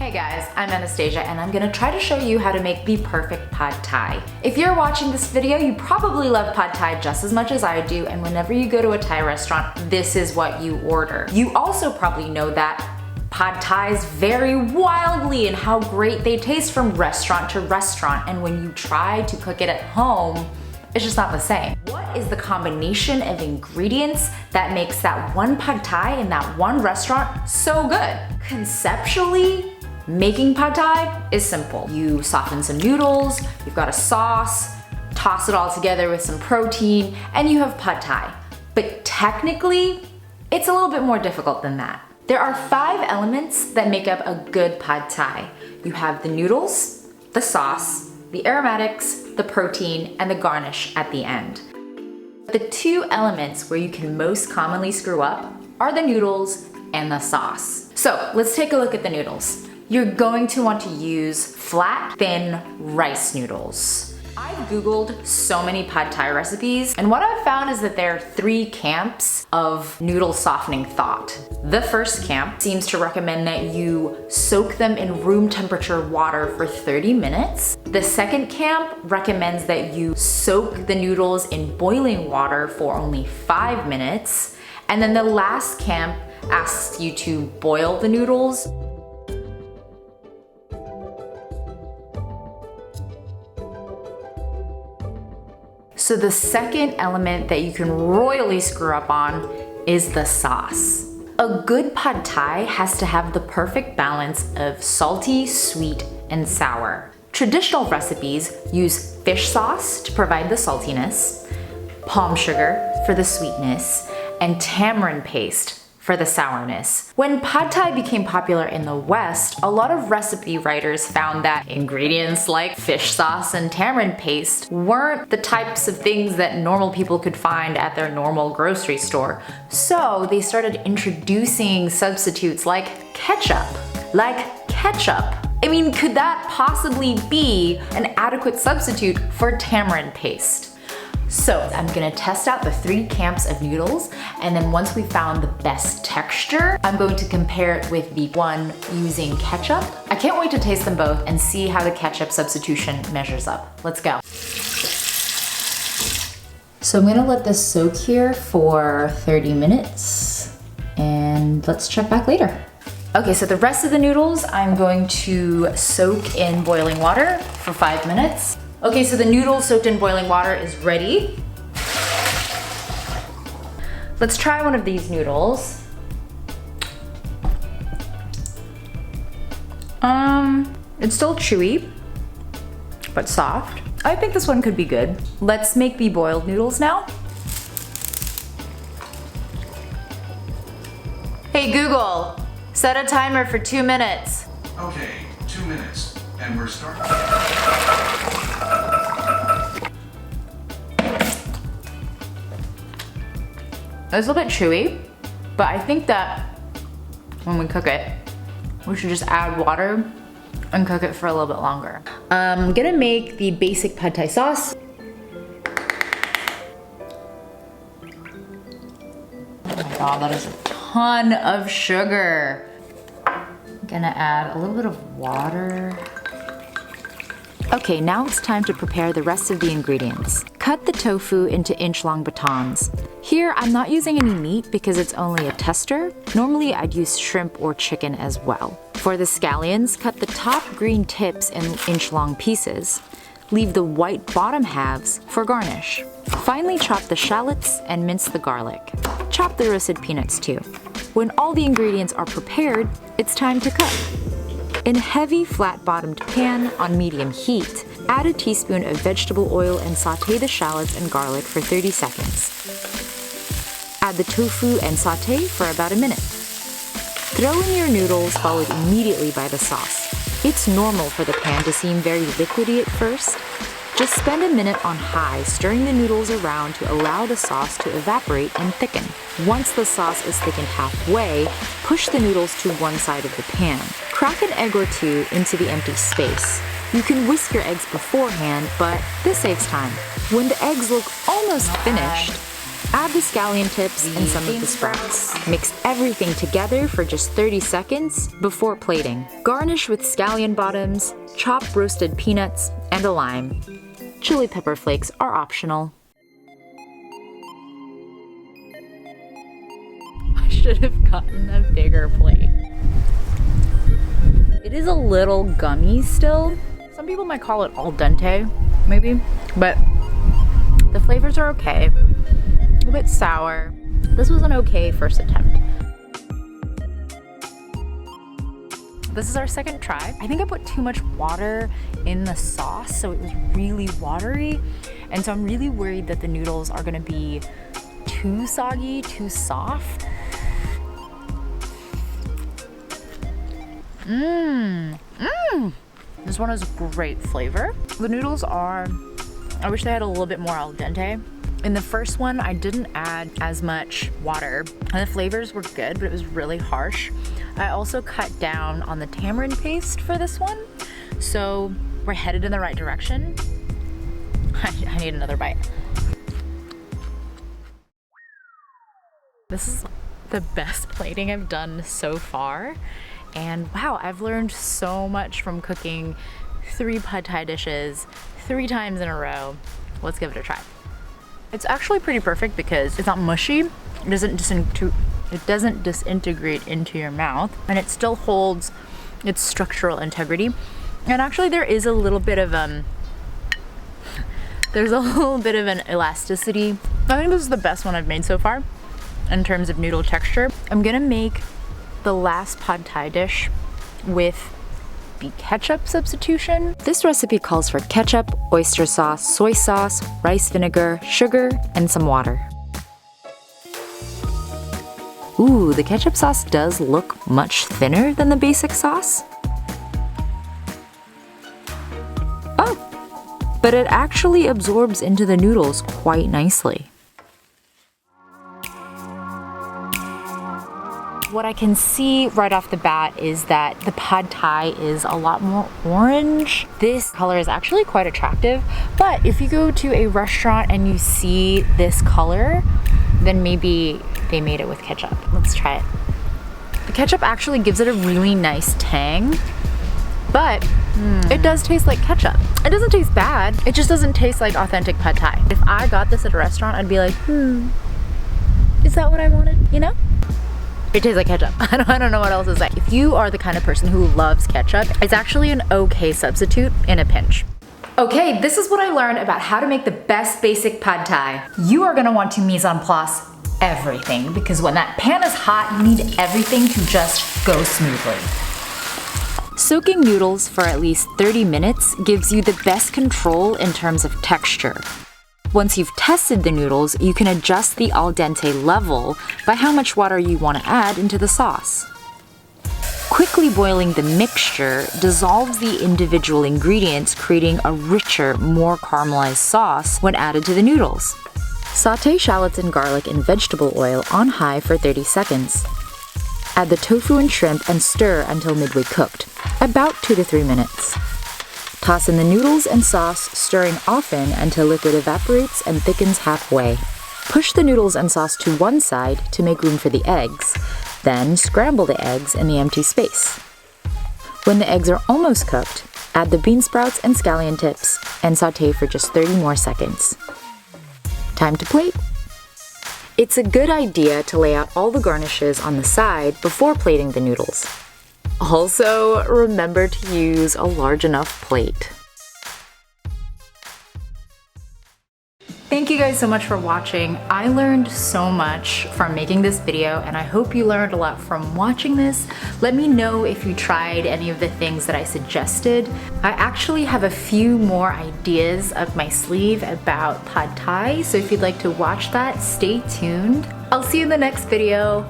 Hey guys, I'm Anastasia and I'm gonna try to show you how to make the perfect pad thai. If you're watching this video, you probably love pad thai just as much as I do, and whenever you go to a Thai restaurant, this is what you order. You also probably know that pad thais vary wildly in how great they taste from restaurant to restaurant, and when you try to cook it at home, it's just not the same. What is the combination of ingredients that makes that one pad thai in that one restaurant so good? Conceptually, making pad thai is simple. You soften some noodles, you've got a sauce, toss it all together with some protein, and you have pad thai. But technically, it's a little bit more difficult than that. There are 5 elements that make up a good pad thai. You have the noodles, the sauce, the aromatics, the protein, and the garnish at the end. The 2 elements where you can most commonly screw up are the noodles and the sauce. So let's take a look at the noodles. You're going to want to use flat, thin rice noodles. I've Googled so many pad thai recipes, and what I've found is that there are 3 camps of noodle softening thought. The first camp seems to recommend that you soak them in room temperature water for 30 minutes. The second camp recommends that you soak the noodles in boiling water for only 5 minutes. And then the last camp asks you to boil the noodles. So the second element that you can royally screw up on is the sauce. A good pad thai has to have the perfect balance of salty, sweet, and sour. Traditional recipes use fish sauce to provide the saltiness, palm sugar for the sweetness, and tamarind paste for the sourness. When pad thai became popular in the West, a lot of recipe writers found that ingredients like fish sauce and tamarind paste weren't the types of things that normal people could find at their normal grocery store. So they started introducing substitutes like ketchup. I mean, could that possibly be an adequate substitute for tamarind paste? So I'm gonna test out the 3 camps of noodles, and then once we found the best texture, I'm going to compare it with the one using ketchup. I can't wait to taste them both and see how the ketchup substitution measures up. Let's go. So I'm gonna let this soak here for 30 minutes, and let's check back later. Okay, so the rest of the noodles I'm going to soak in boiling water for 5 minutes. Okay, so the noodles soaked in boiling water is ready. Let's try one of these noodles. It's still chewy, but soft. I think this one could be good. Let's make the boiled noodles now. Hey Google, set a timer for 2 minutes. Okay, 2 minutes, and we're starting. It's a little bit chewy, but I think that when we cook it, we should just add water and cook it for a little bit longer. I'm gonna make the basic pad thai sauce. Oh my god, that is a ton of sugar. I'm gonna add a little bit of water. Okay, now it's time to prepare the rest of the ingredients. Cut the tofu into inch-long batons. Here, I'm not using any meat because it's only a tester. Normally, I'd use shrimp or chicken as well. For the scallions, cut the top green tips in inch-long pieces. Leave the white bottom halves for garnish. Finally, chop the shallots and mince the garlic. Chop the roasted peanuts too. When all the ingredients are prepared, it's time to cook. In a heavy, flat-bottomed pan on medium heat, add a teaspoon of vegetable oil and sauté the shallots and garlic for 30 seconds. Add the tofu and sauté for about a minute. Throw in your noodles, followed immediately by the sauce. It's normal for the pan to seem very liquidy at first. Just spend a minute on high, stirring the noodles around to allow the sauce to evaporate and thicken. Once the sauce is thickened halfway, push the noodles to one side of the pan. Crack an egg or 2 into the empty space. You can whisk your eggs beforehand, but this saves time. When the eggs look almost finished, Add the scallion tips and some of the sprouts. Mix everything together for just 30 seconds before plating. Garnish with scallion bottoms, chopped roasted peanuts, and a lime. Chili pepper flakes are optional. I should have gotten a bigger plate. It is a little gummy still. Some people might call it al dente, maybe, but the flavors are okay. A bit sour. This was an okay first attempt. This is our second try. I think I put too much water in the sauce, so it was really watery. And so I'm really worried that the noodles are gonna be too soggy, too soft. This one has great flavor. The noodles are, I wish they had a little bit more al dente. In the first one, I didn't add as much water, and the flavors were good, but it was really harsh. I also cut down on the tamarind paste for this one, so we're headed in the right direction. I need another bite. This is the best plating I've done so far, and wow, I've learned so much from cooking 3 pad thai dishes 3 times in a row. Let's give it a try. It's actually pretty perfect because it's not mushy, it doesn't disintegrate into your mouth, and it still holds its structural integrity. And actually there is a little bit of there's a little bit of an elasticity. I think this is the best one I've made so far in terms of noodle texture. I'm gonna make the last pad thai dish with the ketchup substitution. This recipe calls for ketchup, oyster sauce, soy sauce, rice vinegar, sugar, and some water. Ooh, the ketchup sauce does look much thinner than the basic sauce. Oh, but it actually absorbs into the noodles quite nicely. What I can see right off the bat is that the pad thai is a lot more orange. This color is actually quite attractive, but if you go to a restaurant and you see this color, then maybe they made it with ketchup. Let's try it. The ketchup actually gives it a really nice tang, but it does taste like ketchup. It doesn't taste bad, it just doesn't taste like authentic pad thai. If I got this at a restaurant, I'd be like, is that what I wanted, you know? It tastes like ketchup. I don't know what else to say. If you are the kind of person who loves ketchup, it's actually an okay substitute in a pinch. Okay, this is what I learned about how to make the best basic pad thai. You are gonna want to mise en place everything, because when that pan is hot, you need everything to just go smoothly. Soaking noodles for at least 30 minutes gives you the best control in terms of texture. Once you've tested the noodles, you can adjust the al dente level by how much water you want to add into the sauce. Quickly boiling the mixture dissolves the individual ingredients, creating a richer, more caramelized sauce when added to the noodles. Sauté shallots and garlic in vegetable oil on high for 30 seconds. Add the tofu and shrimp and stir until midway cooked, about 2 to 3 minutes. Toss in the noodles and sauce, stirring often until liquid evaporates and thickens halfway. Push the noodles and sauce to one side to make room for the eggs, then scramble the eggs in the empty space. When the eggs are almost cooked, add the bean sprouts and scallion tips and sauté for just 30 more seconds. Time to plate. It's a good idea to lay out all the garnishes on the side before plating the noodles. Also, remember to use a large enough plate. Thank you guys so much for watching. I learned so much from making this video, and I hope you learned a lot from watching this. Let me know if you tried any of the things that I suggested. I actually have a few more ideas up my sleeve about pad thai, so if you'd like to watch that, stay tuned. I'll see you in the next video.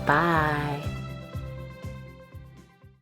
Bye.